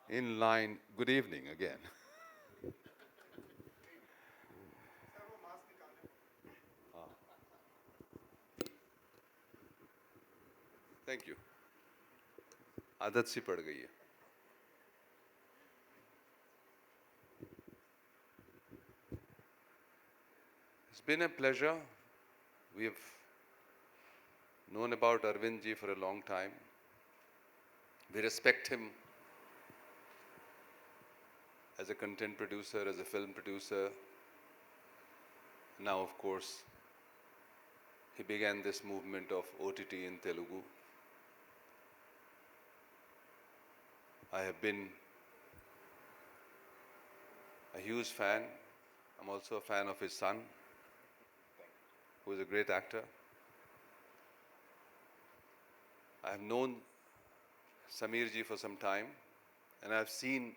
In line, good evening again. Thank you. आदत सी पड़ गई है. It's been a pleasure. We have known about Arvind ji for a long time. We respect him as a content producer, as a film producer. Now, of course, he began this movement of OTT in Telugu. I have been a huge fan. I'm also a fan of his son, who is a great actor. I have known Samir ji for some time, and I've seen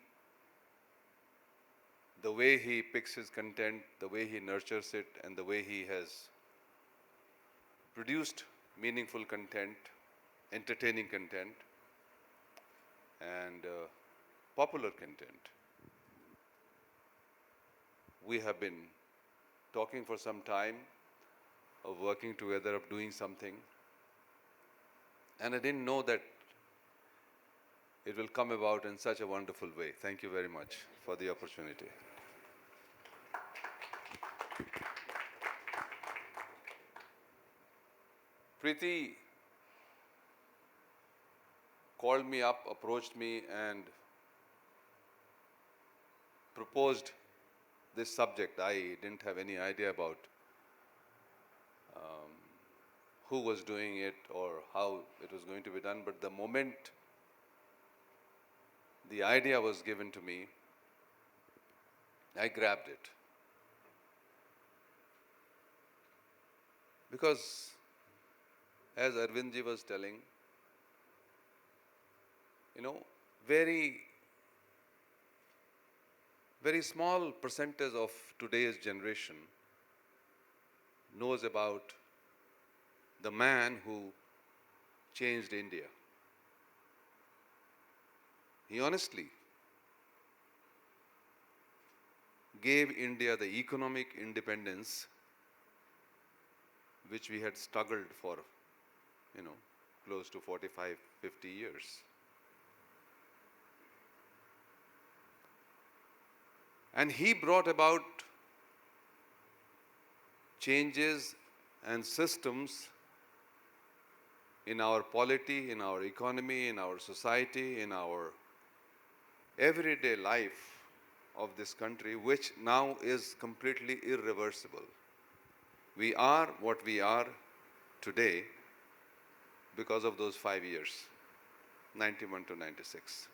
the way he picks his content, the way he nurtures it, and the way he has produced meaningful content, entertaining content, and popular content. We have been talking for some time of working together, of doing something, and I didn't know that it will come about in such a wonderful way. Thank you very much for the opportunity. Preeti called me up, approached me, and proposed this subject. I didn't have any idea about who was doing it or how it was going to be done, but the moment the idea was given to me, I grabbed it. Because, as Arvindji was telling, very, very small percentage of today's generation knows about the man who changed India. He honestly gave India the economic independence which we had struggled for, close to 45, 50 years. And he brought about changes and systems in our polity, in our economy, in our society, in our everyday life of this country, which now is completely irreversible. We are what we are today because of those 5 years, 91 to 96.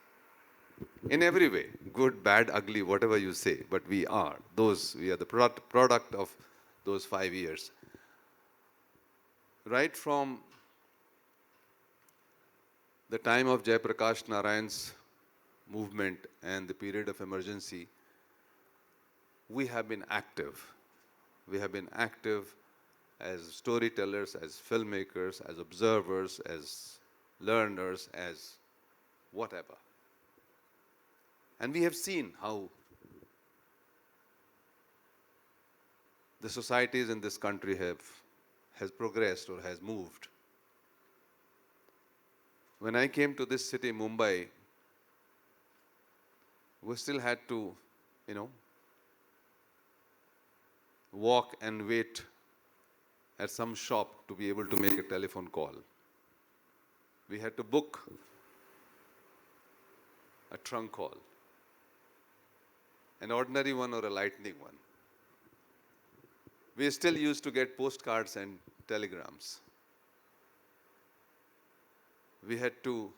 In every way, good, bad, ugly, whatever you say, but we are the product of those 5 years. Right from the time of Jayaprakash Narayan's movement and the period of emergency, we have been active. We have been active as storytellers, as filmmakers, as observers, as learners, as whatever. And we have seen how the societies in this country has progressed or has moved. When I came to this city, Mumbai, we still had to, walk and wait at some shop to be able to make a telephone call. We had to book a trunk call, an ordinary one or a lightning one. We still used to get postcards and telegrams. We had to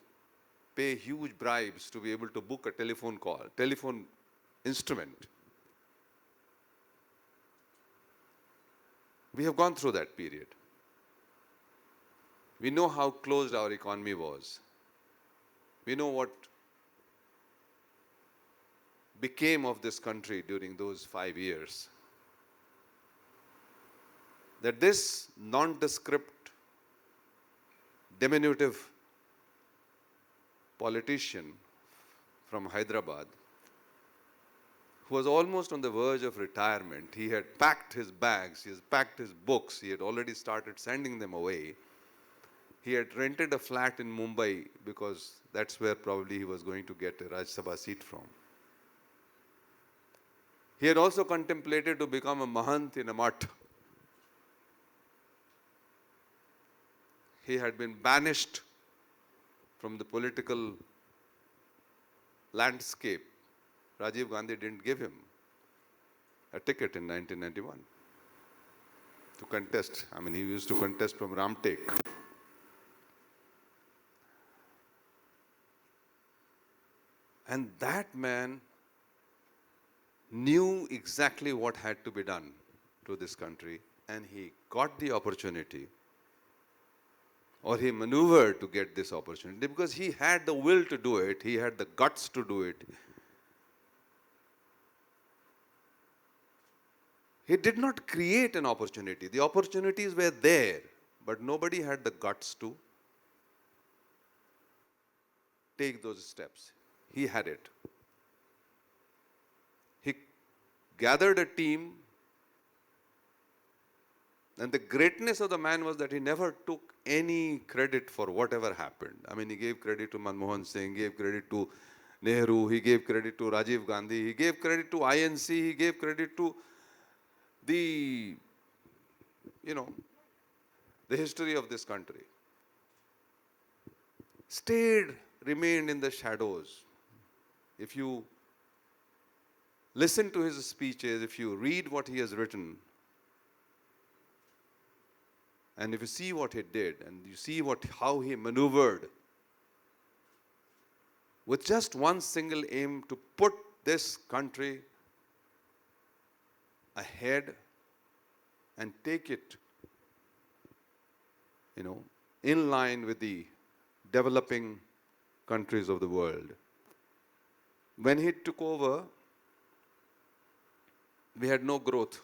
pay huge bribes to be able to book a telephone call, telephone instrument. We have gone through that period. We know how closed our economy was. We know what became of this country during those 5 years. That this nondescript, diminutive politician from Hyderabad, who was almost on the verge of retirement. He had packed his bags, he has packed his books, he had already started sending them away. He had rented a flat in Mumbai because that's where probably he was going to get a Rajya Sabha seat from. He had also contemplated to become a Mahant in a mutt. He had been banished from the political landscape. Rajiv Gandhi didn't give him a ticket in 1991 to contest. I mean, he used to contest from Ramtek. And that man knew exactly what had to be done to this country, and he got the opportunity, or he maneuvered to get this opportunity, because he had the will to do it, he had the guts to do it. He did not create an opportunity. The opportunities were there, but nobody had the guts to take those steps. He had it. He gathered a team, and the greatness of the man was that he never took any credit for whatever happened. I mean, he gave credit to Manmohan Singh, gave credit to Nehru, he gave credit to Rajiv Gandhi, he gave credit to INC, he gave credit to the history of this country. Remained in the shadows. If you listen to his speeches, if you read what he has written, and if you see what he did, and you see how he maneuvered with just one single aim to put this country ahead and take it, in line with the developing countries of the world. When he took over, we had no growth.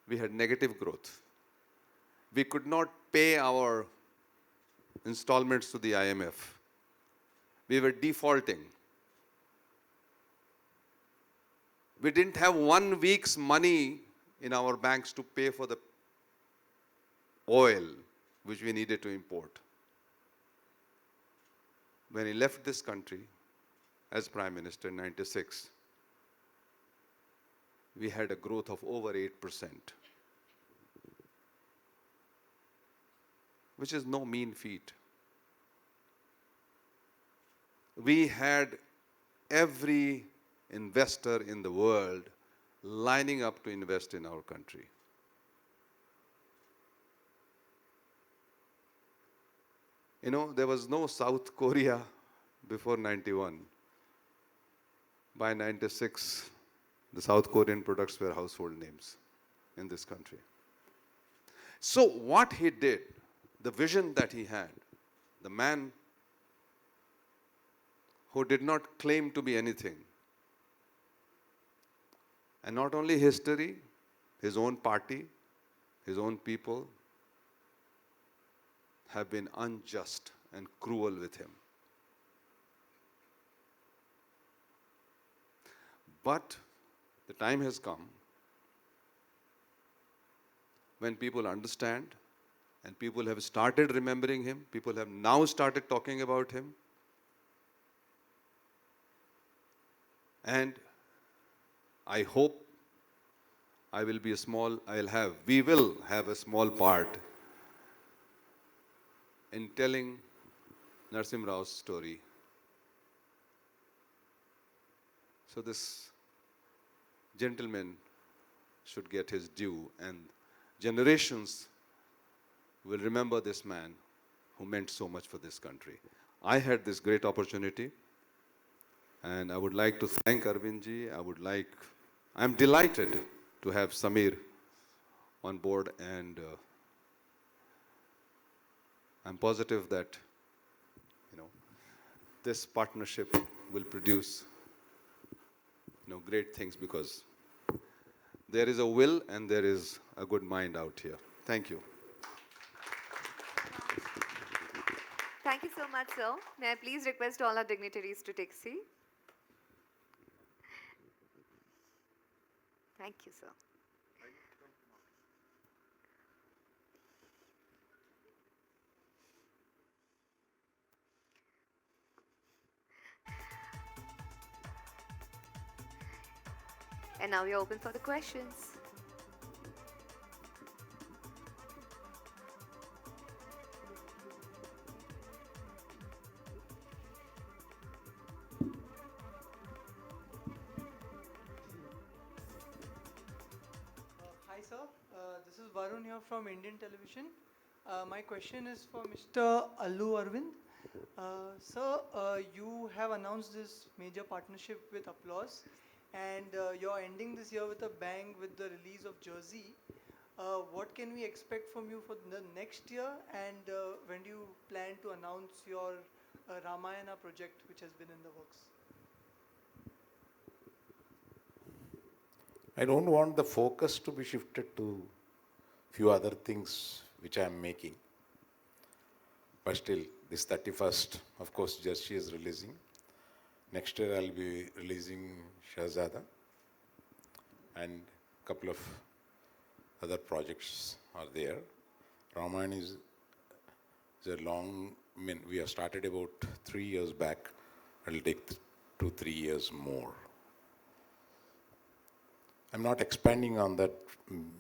We had negative growth. We could not pay our installments to the IMF. We were defaulting. We didn't have 1 week's money in our banks to pay for the oil which we needed to import. When he left this country as Prime Minister in 96, we had a growth of over 8%, which is no mean feat. We had every investor in the world lining up to invest in our country. There was no South Korea before 91. By 96, the South Korean products were household names in this country. So what he did, the vision that he had, the man who did not claim to be anything, and not only history, his own party, his own people have been unjust and cruel with him. But the time has come when people understand, and people have started remembering him, people have now started talking about him. And I hope we will have a small part in telling Narasimha Rao's story. So this gentleman should get his due, and generations will remember this man who meant so much for this country. I had this great opportunity, and I would like to thank Arvindji. I'm delighted to have Samir on board, and I'm positive that this partnership will produce great things, because there is a will and there is a good mind out here. Thank you. Thank you so much, sir. May I please request all our dignitaries to take a seat? Thank you, sir. And now we are open for the questions. Hi sir, this is Varun here from Indian Television. My question is for Mr. Allu Arvind. Sir, you have announced this major partnership with Applause, and you're ending this year with a bang with the release of Jersey. What can we expect from you for the next year, and when do you plan to announce your Ramayana project which has been in the works? I don't want the focus to be shifted to few other things which I am making. But still, this 31st, of course, Jersey is releasing. Next year I'll be releasing Shahzada and a couple of other projects are there. Ramayana is a long, we have started about 3 years back. It'll take 2-3 years more. I'm not expanding on that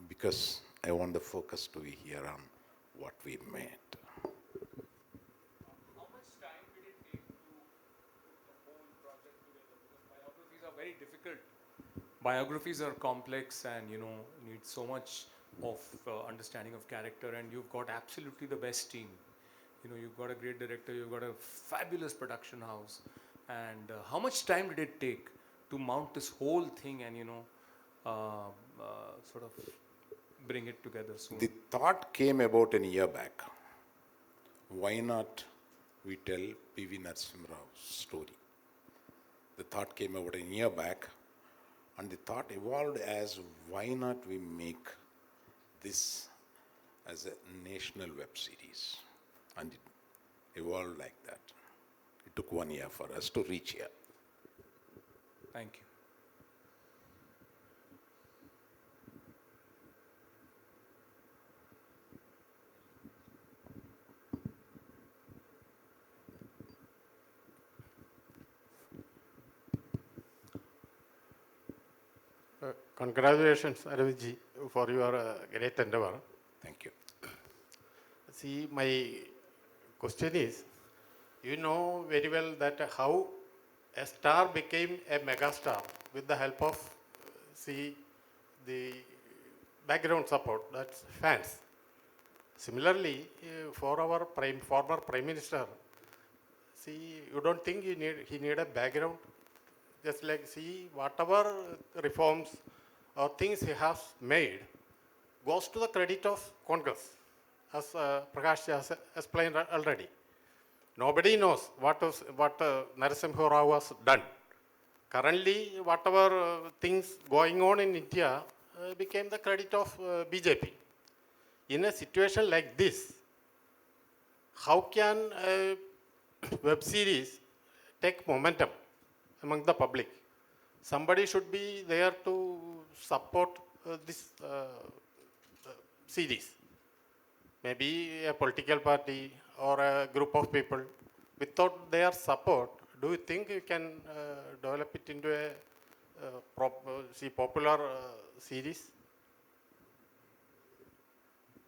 because I want the focus to be here on what we made. How much time did it take to put the whole project together? Because biographies are very difficult. Biographies are complex and need so much of understanding of character, and you've got absolutely the best team. You've got a great director, you've got a fabulous production house. And how much time did it take to mount this whole thing and sort of bring it together soon? The thought came about a year back. Why not we tell P.V. Narasimha Rao's story? The thought came about a year back, and the thought evolved as why not we make this as a national web series? And it evolved like that. It took 1 year for us to reach here. Thank you. Congratulations, Aravidji, for your great endeavor. Thank you. See, my question is, you know very well that how a star became a megastar with the help of, see, the background support, that's fans. Similarly, for our former Prime Minister, see, you don't think he need a background? Just like, see, whatever reforms or things he has made goes to the credit of Congress, as Prakash has explained already. Nobody knows what Narasimha Rao has done. Currently, whatever things going on in India became the credit of BJP. In a situation like this, how can a web series take momentum among the public? Somebody should be there to support this series. Maybe a political party or a group of people. Without their support, do you think you can develop it into a popular series?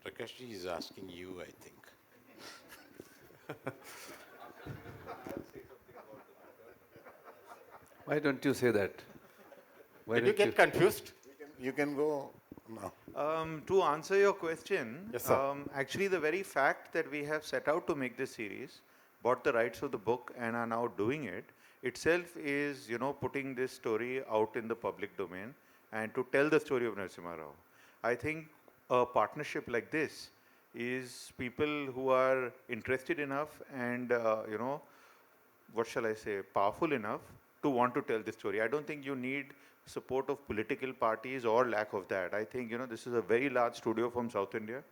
Prakashji is asking you, I think. Why don't you say that? Why Did you don't get confused? You can go now. To answer your question, Yes, sir. actually the very fact that we have set out to make this series, bought the rights of the book and are now doing it, itself is, putting this story out in the public domain and to tell the story of Narasimha Rao. I think a partnership like this is people who are interested enough and, what shall I say, powerful enough to want to tell this story. I don't think you need support of political parties or lack of that. I think, this is a very large studio from South India.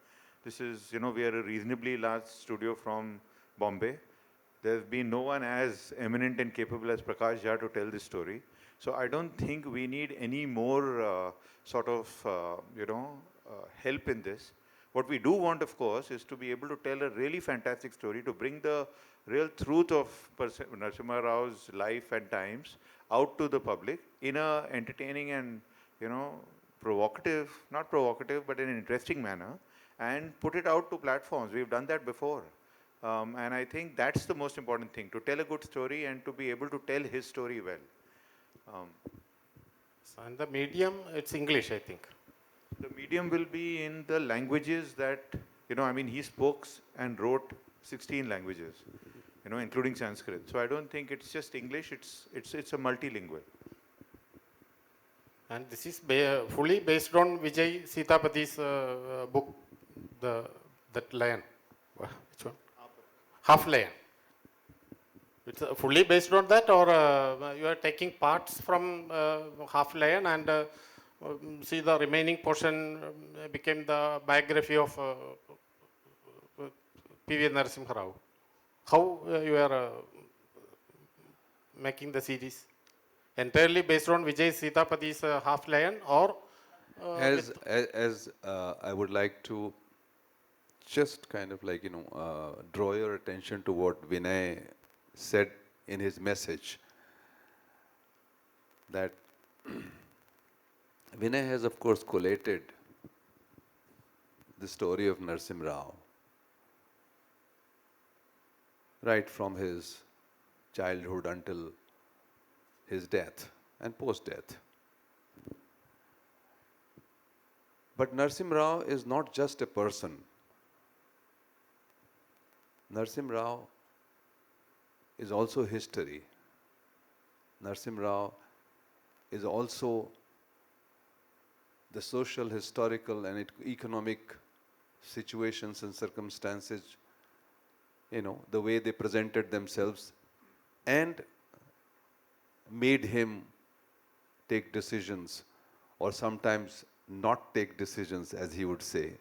This is, we are a reasonably large studio from Bombay. There's been no one as eminent and capable as Prakash Jha to tell this story. So I don't think we need any more help in this. What we do want, of course, is to be able to tell a really fantastic story, to bring the real truth of Narasimha Rao's life and times out to the public in a entertaining and, provocative, not provocative, but in an interesting manner, and put it out to platforms. We've done that before. And I think that's the most important thing, to tell a good story and to be able to tell his story well. So, and the medium, it's English, I think. The medium will be in the languages that, he spoke and wrote 16 languages, including Sanskrit. So I don't think it's just English, it's a multilingual. And this is fully based on Vijay Sitapathi's book, that lion. Which one? Half Lion. It's fully based on that, or you are taking parts from Half Lion and see the remaining portion became the biography of P.V. Narasimha Rao. How you are making the series? Entirely based on Vijay Sitapathi's Half Lion, or As I would like to just kind of draw your attention to what Vinay said in his message, that Vinay has of course collated the story of Narasimha Rao right from his childhood until his death and post-death. But Narasimha Rao is not just a person. Narasimha Rao is also history. Narasimha Rao is also the social, historical and economic situations and circumstances, the way they presented themselves and made him take decisions, or sometimes not take decisions, as he would say.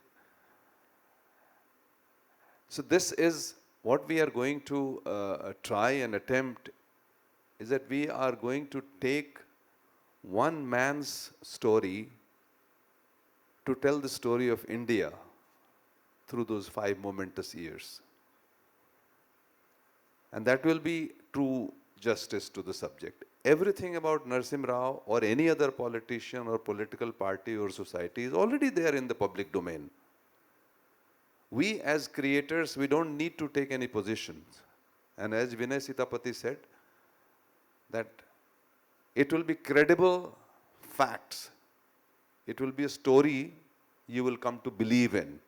So this is what we are going to try and attempt, is that we are going to take one man's story to tell the story of India through those 5 momentous years. And that will be true justice to the subject. Everything about Narasimha Rao or any other politician or political party or society is already there in the public domain. We as creators, we don't need to take any positions. And as Vinay Sitapati said, that it will be credible facts. It will be a story you will come to believe in.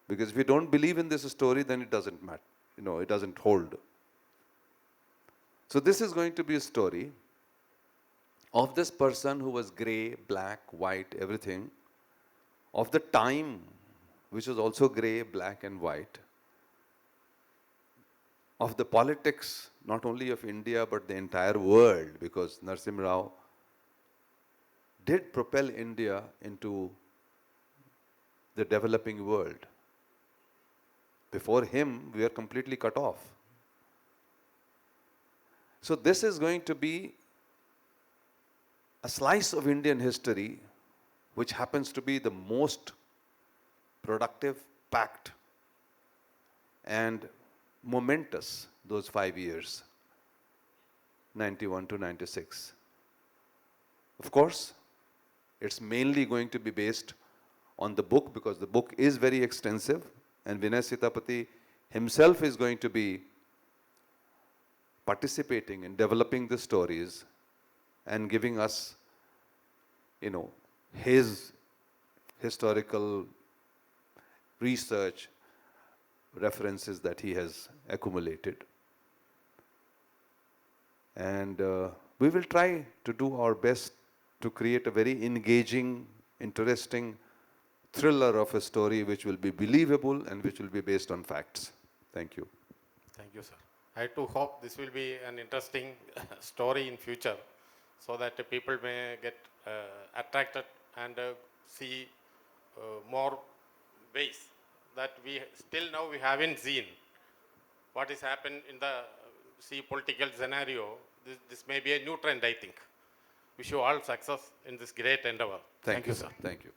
Because if you don't believe in this story, then it doesn't matter. It doesn't hold. So this is going to be a story of this person who was grey, black, white, everything, of the time which was also grey, black and white, of the politics not only of India but the entire world, because Narasimha Rao did propel India into the developing world. Before him, we were completely cut off. So this is going to be a slice of Indian history which happens to be the most productive, packed and momentous those 5 years, 91 to 96. Of course, it's mainly going to be based on the book, because the book is very extensive, and Vinay Sitapati himself is going to be participating in developing the stories and giving us, his historical research references that he has accumulated. And we will try to do our best to create a very engaging, interesting thriller of a story which will be believable and which will be based on facts. Thank you. Thank you, sir. I too hope this will be an interesting story in future, so that people may get attracted and see more ways that we still now we haven't seen what is happened in the see political scenario, this may be a new trend, I think. Wish you all success in this great endeavor. Thank you, sir. Thank you.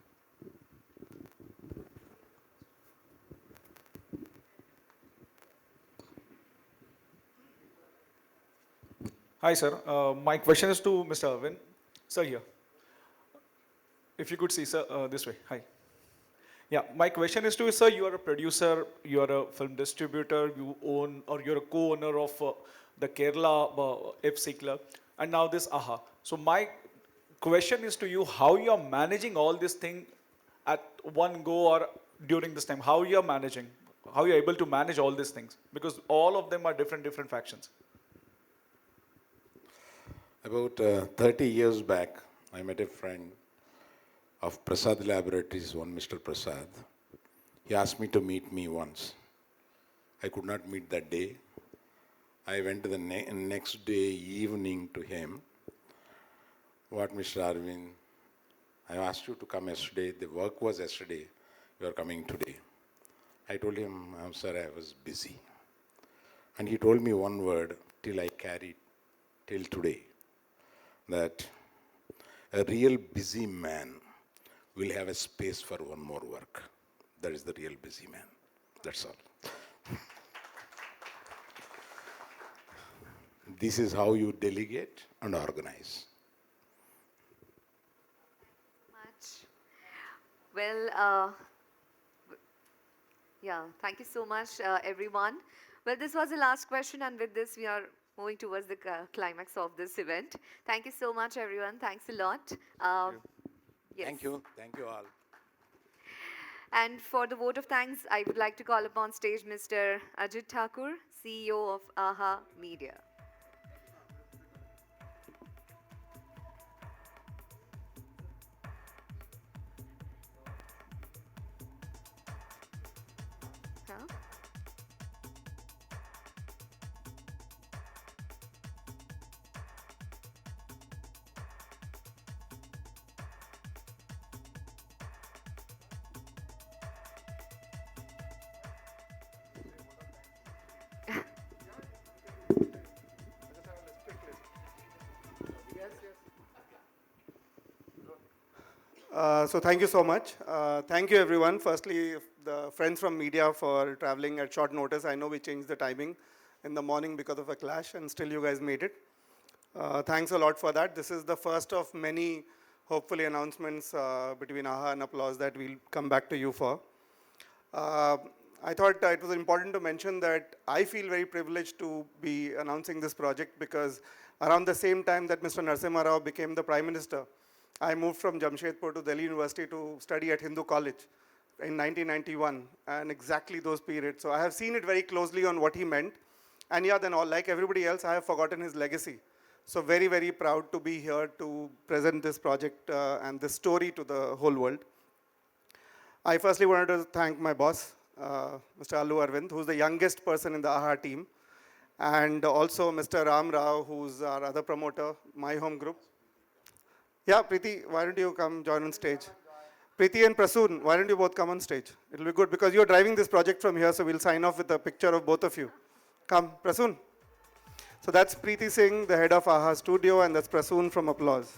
Hi, sir. My question is to Mr. Arvind. Sir, here. If you could see, sir, this way. Hi. Yeah, my question is to you, sir. You are a producer, you are a film distributor, you own or you're a co-owner of the Kerala FC Club, and now this AHA. So my question is to you: how you are managing all this thing at one go or during this time? How you are managing? How you are able to manage all these things? Because all of them are different factions. About 30 years back, I met a friend of Prasad Laboratories, one Mr. Prasad. He asked me to meet me once. I could not meet that day. I went to the next day evening to him. What, Mr. Arvind? I asked you to come yesterday. The work was yesterday. You are coming today. I told him, I'm sorry, I was busy. And he told me one word till I carried till today, that a real busy man will have a space for one more work. That is the real busy man. That's all. This is how you delegate and organize. Much. Well, yeah, thank you so much, everyone. Well, this was the last question, and with this, we are moving towards the climax of this event. Thank you so much, everyone. Thanks a lot. Yes. Thank you. Thank you all. And for the vote of thanks, I would like to call upon stage Mr. Ajit Thakur, CEO of AHA Media. Huh? So thank you so much. Thank you everyone. Firstly, the friends from media for traveling at short notice. I know we changed the timing in the morning because of a clash and still you guys made it. Thanks a lot for that. This is the first of many, hopefully, announcements between AHA and Applause that we'll come back to you for. I thought it was important to mention that I feel very privileged to be announcing this project because around the same time that Mr. Narasimha Rao became the Prime Minister, I moved from Jamshedpur to Delhi University to study at Hindu College in 1991 and exactly those periods. So I have seen it very closely on what he meant. And yeah, then like everybody else, I have forgotten his legacy. So very, very proud to be here to present this project and this story to the whole world. I firstly wanted to thank my boss, Mr. Allu Arvind, who's the youngest person in the AHA team. And also Mr. Ram Rao, who's our other promoter, My Home Group. Yeah, Preeti, why don't you come join on stage? Preeti and Prasoon, why don't you both come on stage? It'll be good because you're driving this project from here, so we'll sign off with a picture of both of you. Come, Prasoon. So that's Preeti Singh, the head of AHA Studio, and that's Prasoon from Applause.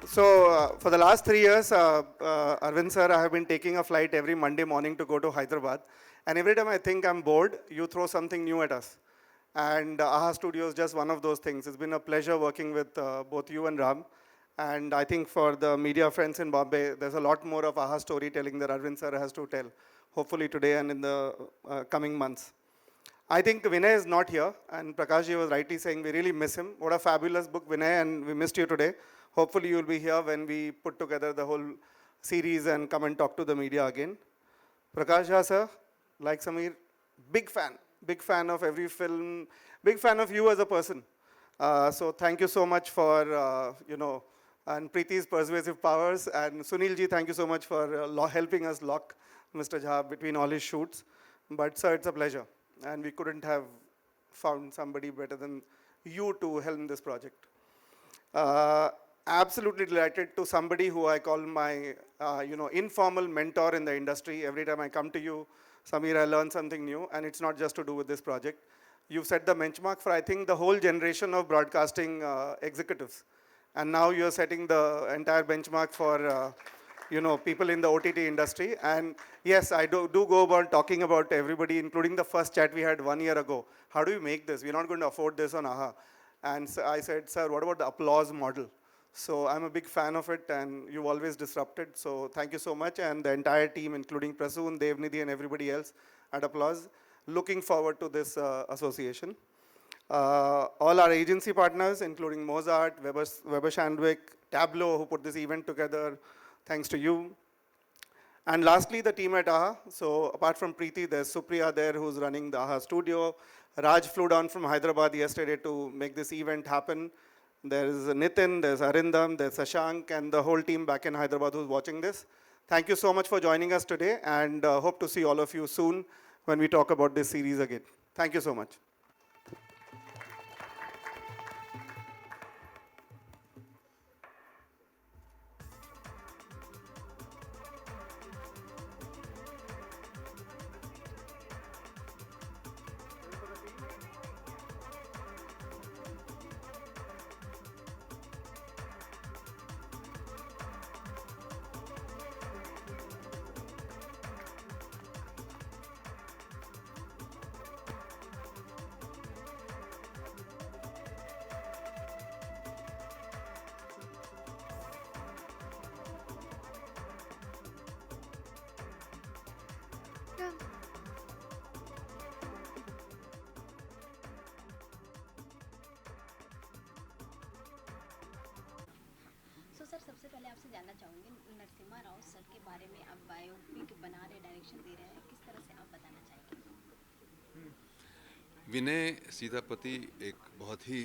So for the last 3 years, Arvind sir, I have been taking a flight every Monday morning to go to Hyderabad. And every time I think I'm bored, you throw something new at us. And AHA Studio is just one of those things. It's been a pleasure working with both you and Ram. And I think for the media friends in Bombay, there's a lot more of AHA storytelling that Arvind sir has to tell, hopefully today and in the coming months. I think Vinay is not here, and Prakashji was rightly saying we really miss him. What a fabulous book, Vinay, and we missed you today. Hopefully you'll be here when we put together the whole series and come and talk to the media again. Prakash Jha sir, like Samir, big fan of every film, big fan of you as a person. So thank you so much for, and Preeti's persuasive powers. And Sunil ji, thank you so much for helping us lock Mr. Jha between all his shoots. But sir, it's a pleasure. And we couldn't have found somebody better than you to helm this project. absolutely delighted to somebody who I call my, informal mentor in the industry. Every time I come to you, Samir, I learn something new, and it's not just to do with this project. You've set the benchmark for, I think, the whole generation of broadcasting executives. And now you're setting the entire benchmark for, people in the OTT industry. And yes, I do go about talking about everybody, including the first chat we had 1 year ago. How do we make this? We're not going to afford this on AHA. And so I said, sir, what about the applause model? So I'm a big fan of it, and you've always disrupted. So thank you so much, and the entire team, including Prasoon, Devnidhi, and everybody else at Applause. Looking forward to this association. All our agency partners, including Mozart, Weber Shandwick, Tableau, who put this event together, thanks to you. And lastly, the team at AHA. So apart from Preeti, there's Supriya there who's running the AHA studio. Raj flew down from Hyderabad yesterday to make this event happen. There's Nitin, there's Arindam, there's Sashank, and the whole team back in Hyderabad who's watching this. Thank you so much for joining us today, and hope to see all of you soon when we talk about this series again. Thank you so much. Yeah. So sir सबसे पहले आपसे जानना चाहूँगी Narasimha Rao sir के बारे में आप biopic बना रहे डायरेक्शन दे रहे हैं किस तरह से आप बताना चाहेंगे विनय सीतापति एक बहुत ही